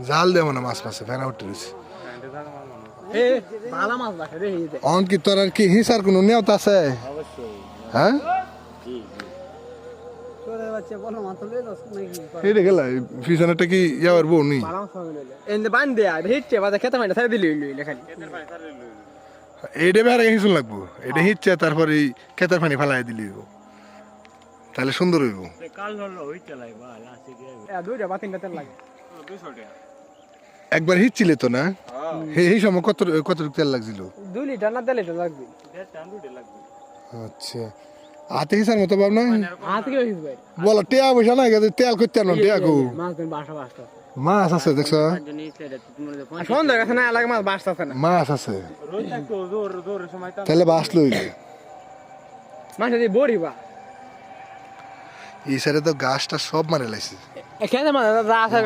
জাল দেব না মাছ মাছে ফেনা উঠে রয়েছে এ ভালো মাছ বাসে রে এই যে অন কি তোর আর কি হিসার কোনো নিয়ত আছে হ্যাঁ তোরে বাচ্চা বলো মাছ লই লস নাকি এই রে গেলা পিছনেটা কি ইয়ার বউ নি ভালো মাছ লইলে এন্ড বান দে আর হিটছে বাদে খেতে মাইনা ছাড় দিলি লইলে খালি এইটা বেড়ে হিসুন লাগবো এটা হিচ্ছে তারপরে খেতের পানি ফালাই দিলি তাহলে সুন্দর হইব কাল হলো হইতে লাগবে লাসি দিয়ে এ দুইটা বা তিনটা তেল লাগে 200 টাকা একবার হিচ্ছিলে তো না এই সময় কত তেল লাগছিল 2 লিটার না 1.5 লিটার লাগবে দেড় টান্ডুডে লাগবে আচ্ছা হাতে হিসার মতো ভাব না হাত কি হইছে ভাই বলো টিয়া পয়সা নাই গেছে তেল করতে আনো টিয়া গো মাছ দিন বাসা বাসা মাছ আছে দেখছো জন্য সেটা তোমার সন্ধ্যা গেছে না লাগে মাছ বাসতাছে না মাছ আছে রোজ একটু জোর সময় তাহলে বাস লইলে মাছ দি বড়ি বা এই সাইডে তো গাছটা সব মারে লাইছে এখানে মাছ আছে